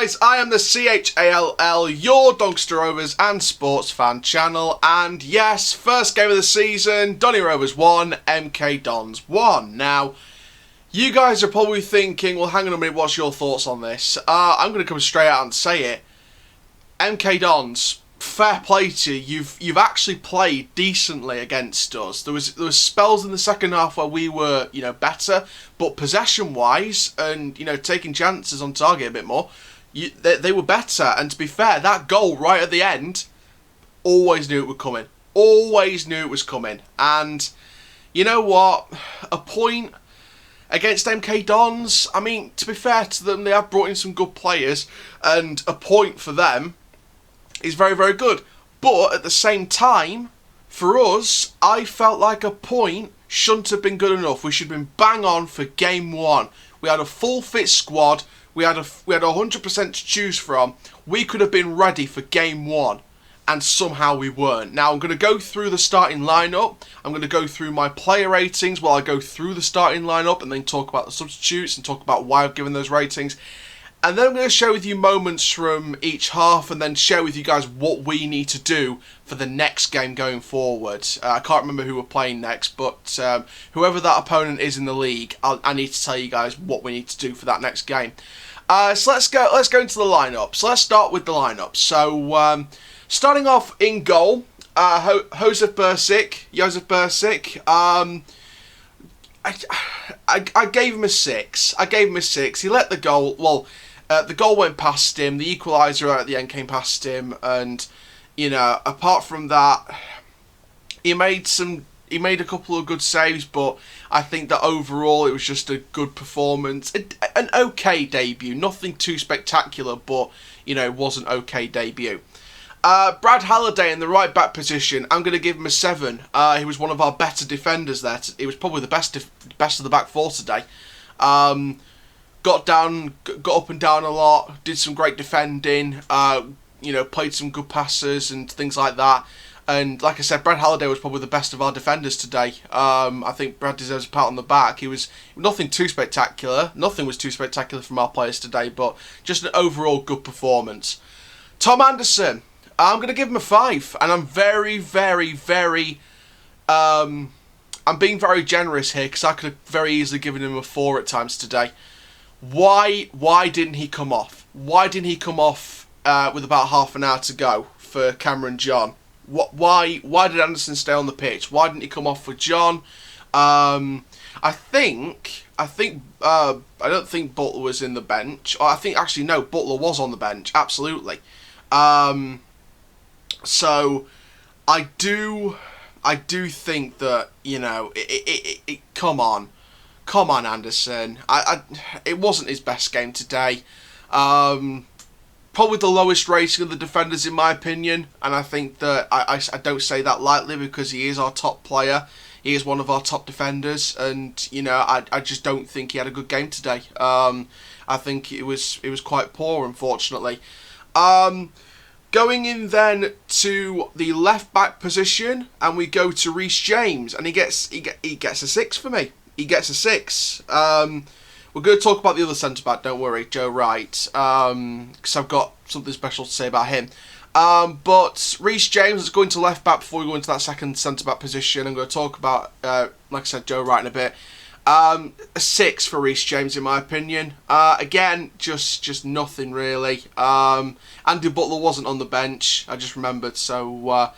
guys, I am the CHALL, your Doncaster Rovers and sports fan channel, and yes, first game of the season, Donny Rovers 1, MK Dons 1. Now, you guys are probably thinking, well hang on a minute, what's your thoughts on this? I'm going to come straight out and say it. MK Dons, fair play to you, you've actually played decently against us. There was spells in the second half where we were, better, but possession-wise and, taking chances on target a bit more, they were better. And to be fair, that goal right at the end, always knew it was coming. Always knew it was coming. And you know what? A point against MK Dons, I mean, to be fair to them, they have brought in some good players, and a point for them is very, very good. But at the same time, for us, I felt like a point shouldn't have been good enough. We should have been bang on for game one. We had a full fit squad. We had 100% to choose from. We could have been ready for game one, and somehow we weren't. Now I'm going to go through the starting lineup. I'm going to go through my player ratings while I go through the starting lineup, and then talk about the substitutes and talk about why I've given those ratings. And then I'm going to share with you moments from each half, and then share with you guys what we need to do for the next game going forward. I can't remember who we're playing next, but whoever that opponent is in the league, I need to tell you guys what we need to do for that next game. So let's go into the lineup. So let's start with the lineup. So starting off in goal, Josef Bursic. I gave him a 6. He let the goal. Well, the goal went past him. The equaliser right at the end came past him, and apart from that, he made a couple of good saves. But I think that overall it was just a good performance, an okay debut. Nothing too spectacular, but it was an okay debut. Brad Halliday in the right back position, I'm going to give him a 7. He was one of our better defenders there. He was probably the best of the back four today. Got up and down a lot, did some great defending, played some good passes and things like that. And like I said, Brad Halliday was probably the best of our defenders today. I think Brad deserves a pat on the back. He was nothing too spectacular. Nothing was too spectacular from our players today, but just an overall good performance. Tom Anderson, I'm going to give him a 5, and I'm very, very, very, I'm being very generous here, because I could have very easily given him a 4 at times today. Why didn't he come off? Why didn't he come off with about half an hour to go for Cameron John? Why did Anderson stay on the pitch? Why didn't he come off for John? I don't think Butler was in the bench. Or actually no, Butler was on the bench, absolutely. So I do think that come on Anderson. It wasn't his best game today. Probably the lowest rating of the defenders in my opinion, and I think that I don't say that lightly, because he is our top player. He is one of our top defenders, and I just don't think he had a good game today. I think it was quite poor, unfortunately. Going in then to the left back position, and we go to Rhys James, and he gets a 6 for me. He gets a 6. We're going to talk about the other centre back, don't worry, Joe Wright, because I've got something special to say about him. But Reese James is going to left back before we go into that second centre back position. I'm going to talk about, like I said, Joe Wright in a bit. A 6 for Reese James in my opinion. Again, just nothing really. Andy Butler wasn't on the bench, I just remembered. So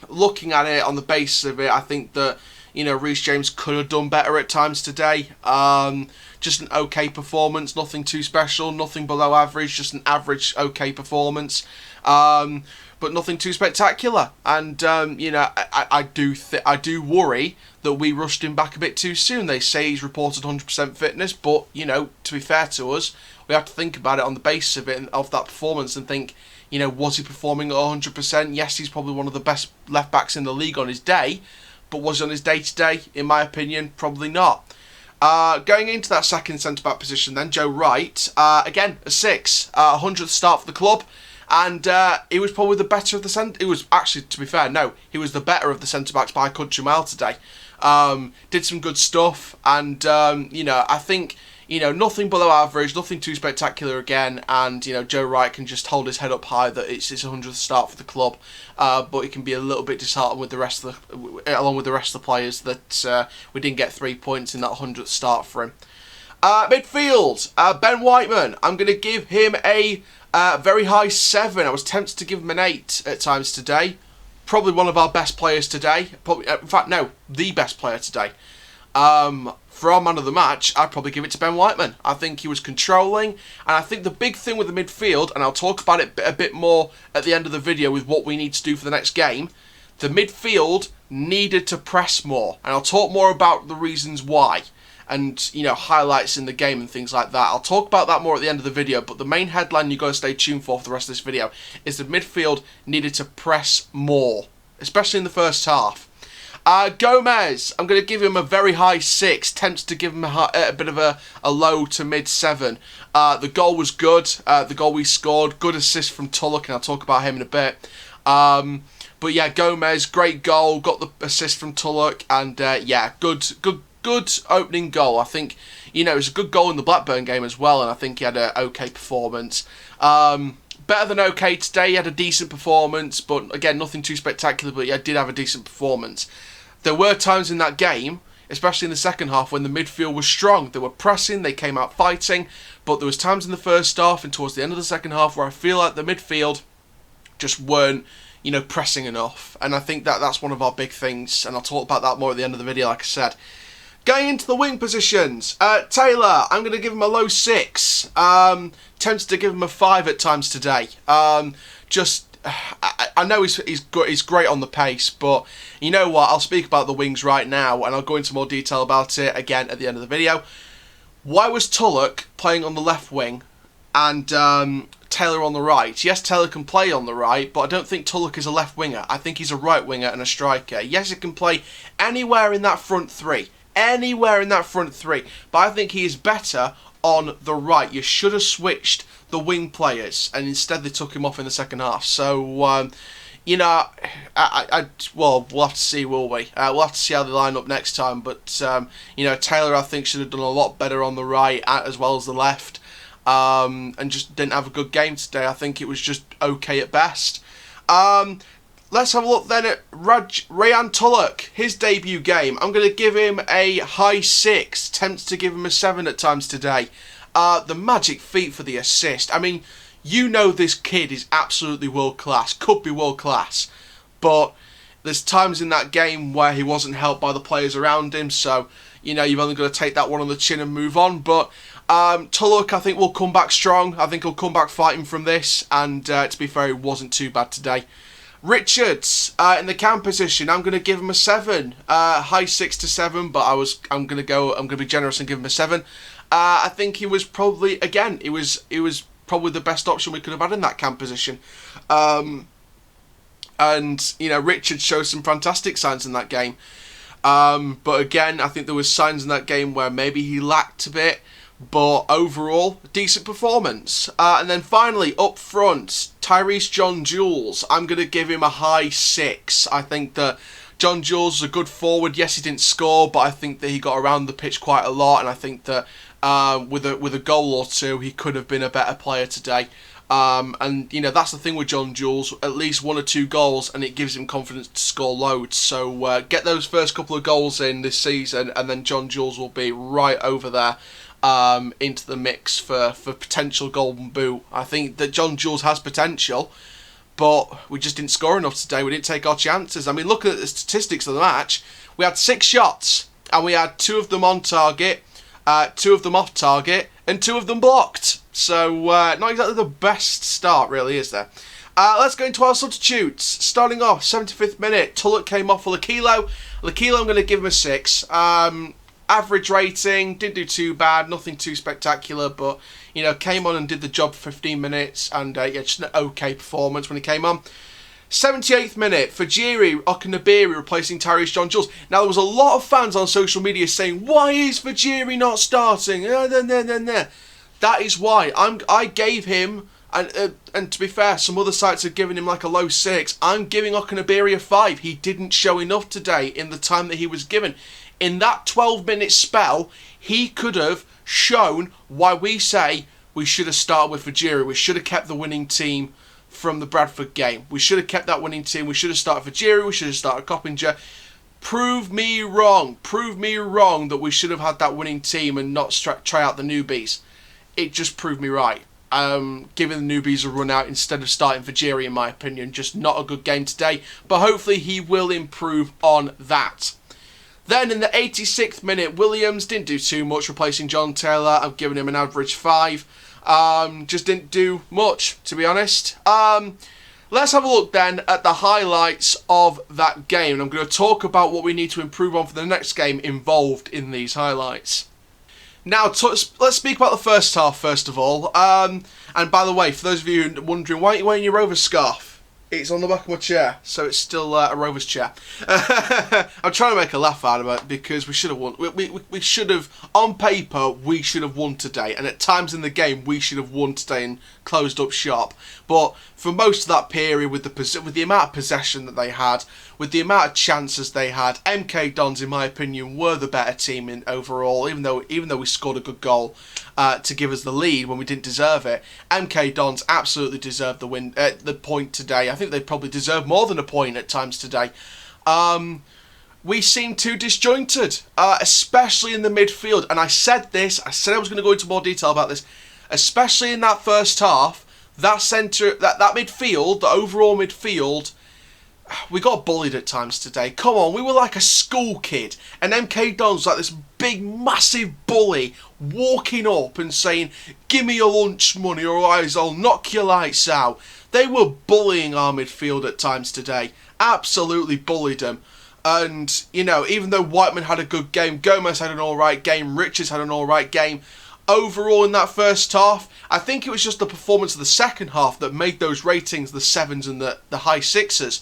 looking at it on the basis of it, I think that Rhys James could have done better at times today. Just an okay performance, nothing too special, nothing below average, just an average okay performance. But nothing too spectacular. And I do worry that we rushed him back a bit too soon. They say he's reported 100% fitness, but to be fair to us, we have to think about it on the basis of it, of that performance, and think, was he performing at 100%? Yes, he's probably one of the best left backs in the league on his day, but was he on his day to day? In my opinion, probably not. Going into that second centre back position, then Joe Wright, again a 6, 100th start for the club. And he was probably the better of the centre. It was actually, to be fair, no, he was the better of the centre backs by a country mile today. Did some good stuff, and I think nothing below average, nothing too spectacular again, and, Joe Wright can just hold his head up high that it's his 100th start for the club, but he can be a little bit disheartened with the rest of along with the rest of the players, that we didn't get 3 points in that 100th start for him. Midfield, Ben Whiteman, I'm going to give him a very high 7. I was tempted to give him an 8 at times today. Probably one of our best players today. Probably, in fact, no, the best player today. For our man of the match, I'd probably give it to Ben Whiteman. I think he was controlling, and I think the big thing with the midfield, and I'll talk about it a bit more at the end of the video with what we need to do for the next game, the midfield needed to press more, and I'll talk more about the reasons why, and, highlights in the game and things like that. I'll talk about that more at the end of the video, but the main headline you've got to stay tuned for the rest of this video is the midfield needed to press more, especially in the first half. Gomez, I'm going to give him a very high 6, tempted to give him a bit of a low to mid 7. The goal was good, the goal we scored, good assist from Tullock, and I'll talk about him in a bit. But yeah, Gomez, great goal, got the assist from Tullock, and yeah, good opening goal. I think, it was a good goal in the Blackburn game as well, and I think he had an okay performance. Better than okay today. He had a decent performance, but again, nothing too spectacular, but he did have a decent performance. There were times in that game, especially in the second half, when the midfield was strong. They were pressing, they came out fighting, but there was times in the first half and towards the end of the second half where I feel like the midfield just weren't, pressing enough. And I think that's one of our big things, and I'll talk about that more at the end of the video, like I said. Going into the wing positions, Taylor, I'm going to give him a low 6. Tempted to give him a 5 at times today. I know he's great on the pace, but you know what? I'll speak about the wings right now, and I'll go into more detail about it again at the end of the video. Why was Tullock playing on the left wing and Taylor on the right? Yes, Taylor can play on the right, but I don't think Tullock is a left winger. I think he's a right winger and a striker. Yes, he can play anywhere in that front three. Anywhere in that front three. But I think he is better on the right. You should have switched the wing players, and instead they took him off in the second half. So, well, we'll have to see, will we? We'll have to see how they line up next time. But, Taylor, I think, should have done a lot better on the right as well as the left, and just didn't have a good game today. I think it was just okay at best. Let's have a look then at Rayan Tullock, his debut game. I'm going to give him a high 6, tempted to give him a 7 at times today. The magic feet for the assist. I mean, this kid is absolutely world class, could be world class, but there's times in that game where he wasn't helped by the players around him, so, you've only got to take that one on the chin and move on. But Tullock, I think, will come back strong. I think he'll come back fighting from this, and to be fair, he wasn't too bad today. Richards, in the cam position, I'm going to give him a 7, high 6 to 7, but I'm going to be generous and give him a 7. I think he was probably, again, it was probably the best option we could have had in that cam position. And, Richards showed some fantastic signs in that game. But again, I think there was signs in that game where maybe he lacked a bit. But overall, decent performance. And then finally, up front, Tyrese John Jules. I'm going to give him a high 6. I think that John Jules is a good forward. Yes, he didn't score, but I think that he got around the pitch quite a lot. And I think that with a goal or two, he could have been a better player today. And, that's the thing with John Jules. At least 1 or 2 goals, and it gives him confidence to score loads. So get those first couple of goals in this season, and then John Jules will be right over there. Into the mix for potential golden boot. I think that John Jules has potential, but we just didn't score enough today. We didn't take our chances. I mean, look at the statistics of the match. We had 6 shots, and we had 2 of them on target, 2 of them off target, and 2 of them blocked. So, not exactly the best start, really, is there? Let's go into our substitutes. Starting off, 75th minute, Tullock came off for Lakilo. Lakilo, I'm going to give him a 6. Average rating, didn't do too bad, nothing too spectacular, but, came on and did the job for 15 minutes, and, just an okay performance when he came on. 78th minute, Fajiri Okunabiri replacing Tyrese John Jules. Now, there was a lot of fans on social media saying, why is Fajiri not starting? That is why. I gave him, and to be fair, some other sites have given him like a low 6. I'm giving Okunabiri a 5. He didn't show enough today in the time that he was given. In that 12-minute spell, he could have shown why we say we should have started with Fajiri. We should have kept the winning team from the Bradford game. We should have kept that winning team. We should have started Fajiri. We should have started Coppinger. Prove me wrong. Prove me wrong that we should have had that winning team and not try out the newbies. It just proved me right. Giving the newbies a run out instead of starting Fajiri, in my opinion. Just not a good game today. But hopefully he will improve on that. Then in the 86th minute, Williams didn't do too much replacing John Taylor. I've given him an average 5. Just didn't do much, to be honest. Let's have a look then at the highlights of that game. And I'm going to talk about what we need to improve on for the next game involved in these highlights. Now, let's speak about the first half, first of all. And by the way, for those of you wondering, why aren't you wearing your Rovers scarf? It's on the back of my chair, so it's still a Rovers chair. I'm trying to make a laugh out of it because we should have won. We should have, on paper, we should have won today. And at times in the game, we should have won today and closed up shop. But for most of that period, with the amount of possession that they had, with the amount of chances they had, MK Dons, in my opinion, were the better team in overall. Even though we scored a good goal to give us the lead when we didn't deserve it, MK Dons absolutely deserved the win, the point today. I think they probably deserve more than a point at times today. We seemed too disjointed, especially in the midfield. And I said I was going to go into more detail about this, especially in that first half. That centre, that midfield, the overall midfield, we got bullied at times today. Come on, we were like a school kid. And MK Dons like this big, massive bully walking up and saying, "Give me your lunch money or I'll knock your lights out." They were bullying our midfield at times today. Absolutely bullied them. And, you know, even though Whiteman had a good game, Gomez had an alright game, Richards had an alright game, overall in that first half, I think it was just the performance of the second half that made those ratings the 7s and the high 6s.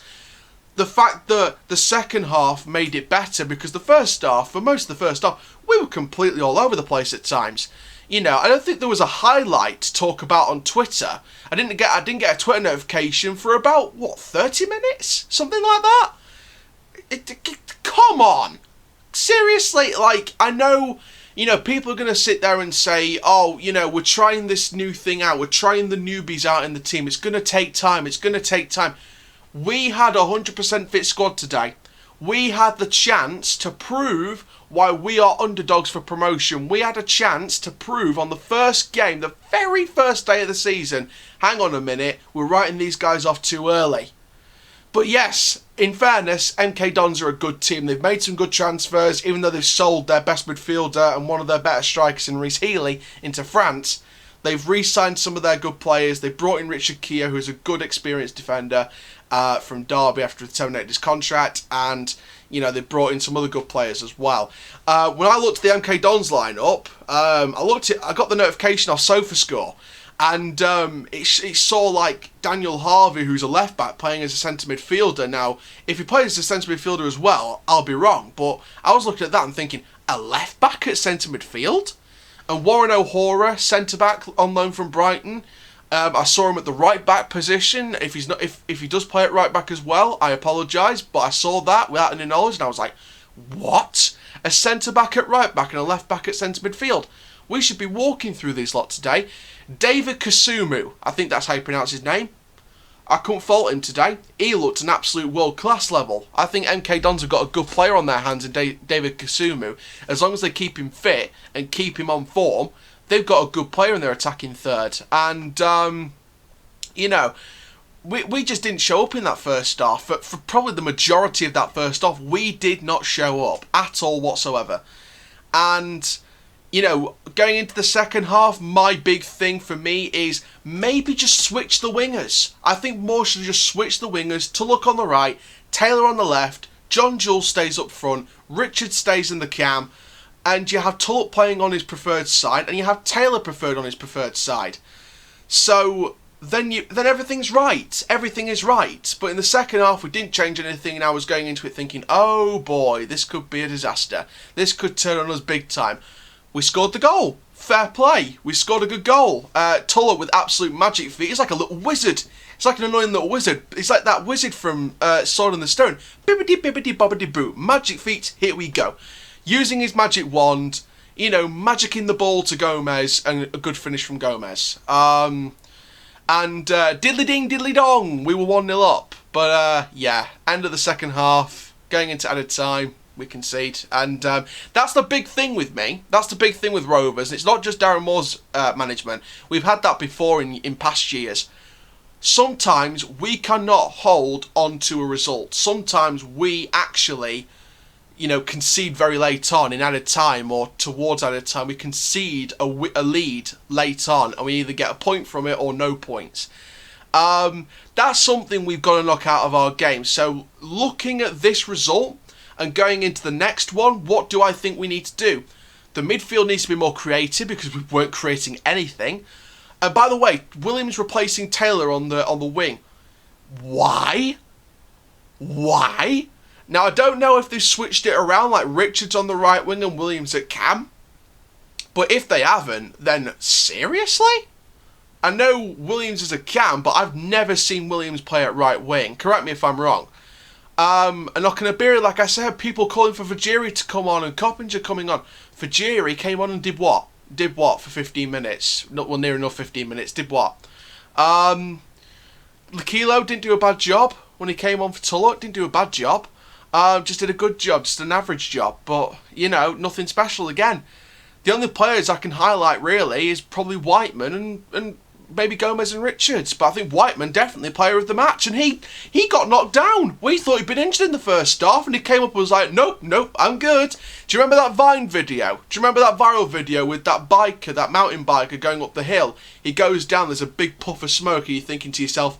The fact that the second half made it better because the first half, for most of the first half, we were completely all over the place at times. You know, I don't think there was a highlight to talk about on Twitter. I didn't get a Twitter notification for about, 30 minutes? Something like that? Come on! Seriously, like, I know, you know, people are going to sit there and say, oh, you know, we're trying this new thing out. We're trying the newbies out in the team. It's going to take time. It's going to take time. We had a 100% fit squad today. We had the chance to prove why we are underdogs for promotion. We had a chance to prove on the first game, the very first day of the season, hang on a minute, we're writing these guys off too early. But yes, in fairness, MK Dons are a good team. They've made some good transfers, even though they've sold their best midfielder and one of their better strikers in Rhys Healey into France. They've re-signed some of their good players. They brought in Richard Keogh, who's a good experienced defender from Derby after he terminated his contract. And, you know, they brought in some other good players as well. When I looked at the MK Dons lineup, I got the notification off SofaScore. And it saw like Daniel Harvey, who's a left back, playing as a centre midfielder. Now, if he plays as a centre midfielder as well, I'll be wrong. But I was looking at that and thinking, a left back at centre midfield? And Warren O'Hara, centre back on loan from Brighton. I saw him at the right back position. If he does play at right back as well, I apologise. But I saw that without any knowledge, and I was like, what? A centre back at right back and a left back at centre midfield? We should be walking through these lot today. David Kasumu, I think that's how you pronounce his name. I couldn't fault him today. He looked an absolute world-class level. I think MK Dons have got a good player on their hands in David Kasumu. As long as they keep him fit and keep him on form, they've got a good player in their attacking third. And, you know, we just didn't show up in that first half. For probably the majority of that first half, we did not show up at all whatsoever. And, you know, going into the second half, my big thing for me is maybe just switch the wingers. I think Moore should just switch the wingers. Tullock on the right, Taylor on the left, John Jules stays up front, Richard stays in the cam, and you have Tullock playing on his preferred side, and you have Taylor preferred on his preferred side. So then everything's right. Everything is right. But in the second half, we didn't change anything, and I was going into it thinking, oh boy, this could be a disaster. This could turn on us big time. We scored the goal. Fair play. We scored a good goal. Tullock with absolute magic feet. He's like a little wizard. It's like an annoying little wizard. It's like that wizard from Sword in the Stone. Bibbidi bibbidi bobbidi boo. Magic feet. Here we go. using his magic wand, you know, magicking the ball to Gomez, and a good finish from Gomez. And diddly ding, diddly dong, we were 1-0 up. But yeah, end of the second half, going into added time, we concede. And that's the big thing with me. That's the big thing with Rovers. It's not just Darren Moore's management. We've had that before in past years. Sometimes we cannot hold on to a result. Sometimes we actually, you know, concede very late on in added time or towards added time. We concede a lead late on, and we either get a point from it or no points. That's something we've got to knock out of our game. So looking at this result and going into the next one, what do I think we need to do? The midfield needs to be more creative because we weren't creating anything. And by the way, Williams replacing Taylor on the wing. Why? Why? Now, I don't know if they've switched it around, like Richards on the right wing and Williams at cam. But if they haven't, then seriously? I know Williams is a cam, but I've never seen Williams play at right wing. Correct me if I'm wrong. And Okanabiri, like I said, people calling for Fajiri to come on and Coppinger coming on. Fajiri came on and did what? Did what for 15 minutes? Well, near enough 15 minutes. Did what? Lakilo didn't do a bad job when he came on for Tullock. Didn't do a bad job. Just did a good job. Just an average job. But, you know, nothing special again. The only players I can highlight, really, is probably Whiteman and maybe Gomez and Richards. But I think Whiteman definitely player of the match. And he got knocked down. We thought he'd been injured in the first half. And he came up and was like, nope, I'm good. Do you remember that Vine video? Do you remember that viral video with that biker, that mountain biker going up the hill? He goes down, there's a big puff of smoke, and you're thinking to yourself,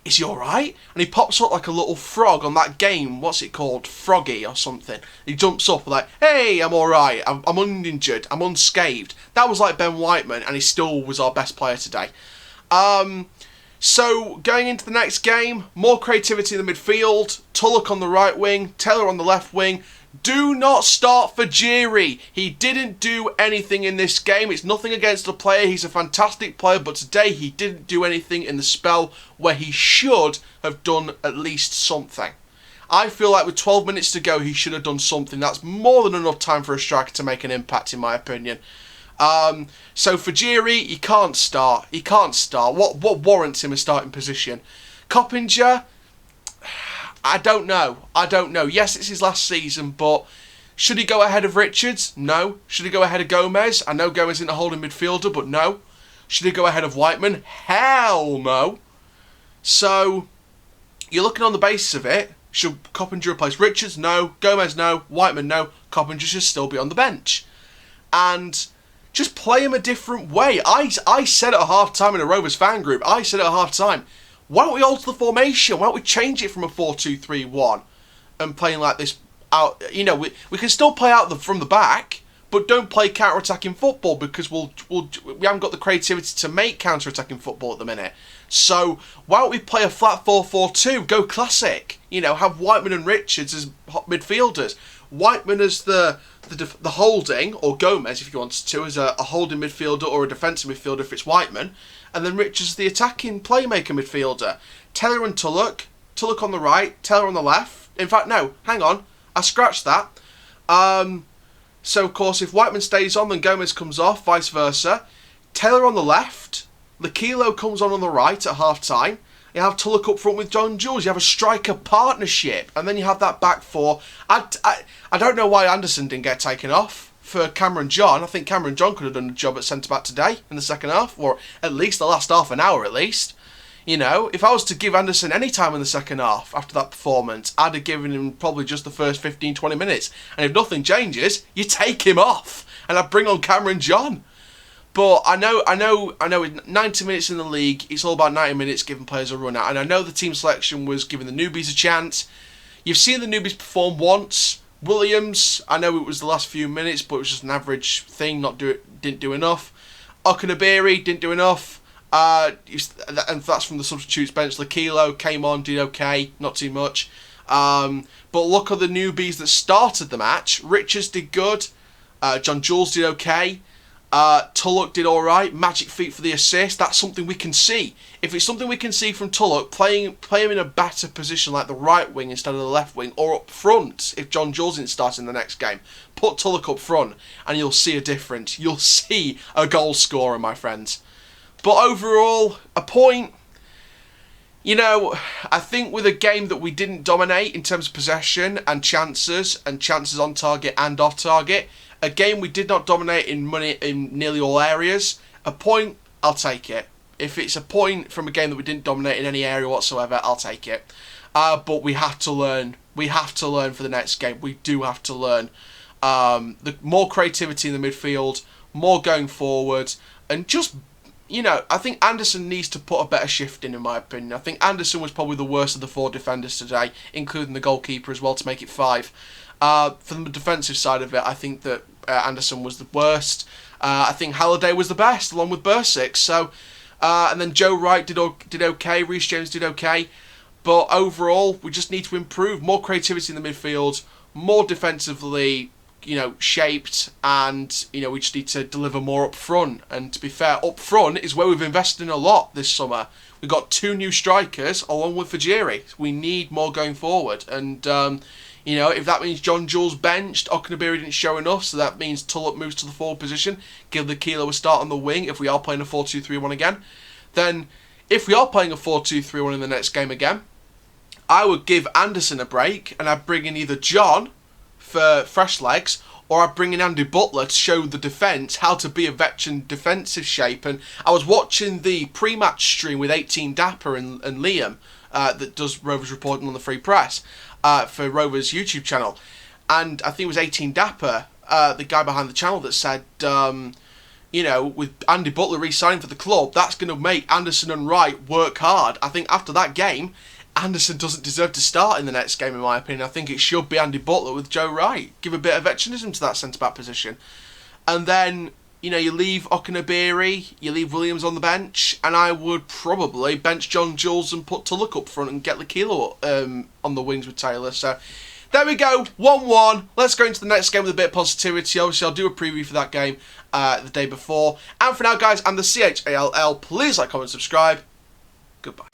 is he alright? And he pops up like a little frog on that game, what's it called? Froggy or something. He jumps up like, hey, I'm alright, I'm uninjured, I'm unscathed. That was like Ben Whiteman, and he still was our best player today. So, going into the next game, more creativity in the midfield, Tullock on the right wing, Taylor on the left wing. Do not start Fajiri. He didn't do anything in this game. It's nothing against the player. He's a fantastic player, but today he didn't do anything in the spell where he should have done at least something. I feel like with 12 minutes to go, he should have done something. That's more than enough time for a striker to make an impact, in my opinion. So Fajiri, he can't start. He can't start. What warrants him a starting position? Coppinger, I don't know. Yes, it's his last season, but should he go ahead of Richards? No. Should he go ahead of Gomez? I know Gomez isn't a holding midfielder, but no. Should he go ahead of Whiteman? Hell no. So, you're looking on the basis of it. Should Coppinger replace Richards? No. Gomez? No. Whiteman? No. Coppinger should still be on the bench. And just play him a different way. I said at half-time in a Rovers fan group, I said at half-time, why don't we alter the formation? Why don't we change it from a 4-2-3-1 and playing like this out? You know, we can still play out from the back, but don't play counter-attacking football because we haven't got the creativity to make counter-attacking football at the minute. So why don't we play a flat 4-4-2? Go classic. You know, have Whiteman and Richards as midfielders. Whiteman as the holding, or Gomez if you wanted to, as a holding midfielder or a defensive midfielder if it's Whiteman. And then Richards the attacking playmaker midfielder. Taylor and Tullock on the right, Taylor on the left. In fact, no, hang on, I scratched that. So of course, if Whiteman stays on, then Gomez comes off, vice versa. Taylor on the left, Lakilo comes on the right at half time. You have Tullock up front with John Jules. You have a striker partnership, and then you have that back four. I don't know why Anderson didn't get taken off for Cameron John. I think Cameron John could have done a job at centre-back today in the second half, or at least the last half an hour at least. You know, if I was to give Anderson any time in the second half after that performance, I'd have given him probably just the first 15-20 minutes. And if nothing changes, you take him off, and I bring on Cameron John. But I know 90 minutes in the league, it's all about 90 minutes giving players a run out. And I know the team selection was giving the newbies a chance. You've seen the newbies perform once. Williams, I know it was the last few minutes, but it was just an average thing, didn't do enough. Okanabiri didn't do enough. And that's from the substitutes bench. Lakilo came on, did okay, not too much. But look at the newbies that started the match. Richards did good. John Jules did okay. Tullock did alright. Magic feet for the assist. That's something we can see. If it's something we can see from Tullock, play him in a better position like the right wing instead of the left wing, or up front if John Jules isn't starting the next game. Put Tullock up front and you'll see a difference. You'll see a goal scorer, my friends. But overall, a point. You know, I think with a game that we didn't dominate in terms of possession and chances on target and off target, a game we did not dominate in nearly all areas, a point, I'll take it. If it's a point from a game that we didn't dominate in any area whatsoever, I'll take it. But we have to learn. We have to learn for the next game. We do have to learn. The more creativity in the midfield, more going forward, and just, you know, I think Anderson needs to put a better shift in my opinion. I think Anderson was probably the worst of the 4 defenders today, including the goalkeeper as well, to make it 5. From the defensive side of it, I think that Anderson was the worst. I think Halliday was the best, along with Bursic. So, and then Joe Wright did okay. Rhys James did okay. But overall, we just need to improve. More creativity in the midfield, more defensively, you know, shaped, and, you know, we just need to deliver more up front. And to be fair, up front is where we've invested in a lot this summer. We've got 2 new strikers along with Fajiri. We need more going forward. And, you know, if that means John Jules benched, Okunabiri didn't show enough, so that means Tullock moves to the forward position, give the Kilo a start on the wing if we are playing a 4-2-3-1 again. Then, if we are playing a 4-2-3-1 in the next game again, I would give Anderson a break, and I'd bring in either John for fresh legs, or I'd bring in Andy Butler to show the defence how to be a veteran defensive shape. And I was watching the pre-match stream with 18 Dapper and Liam that does Rovers reporting on the Free Press for Rovers YouTube channel, and I think it was 18 Dapper, the guy behind the channel, that said, you know, with Andy Butler re-signing for the club, that's going to make Anderson and Wright work hard. I think after that game, Anderson doesn't deserve to start in the next game, in my opinion. I think it should be Andy Butler with Joe Wright. Give a bit of veteranism to that centre-back position. And then, you know, you leave Okunabiri, you leave Williams on the bench, and I would probably bench John Jules and put Tullock up front and get Lakilo on the wings with Taylor. So, there we go, 1-1. Let's go into the next game with a bit of positivity. Obviously, I'll do a preview for that game the day before. And for now, guys, I'm the CHALL. Please like, comment, subscribe. Goodbye.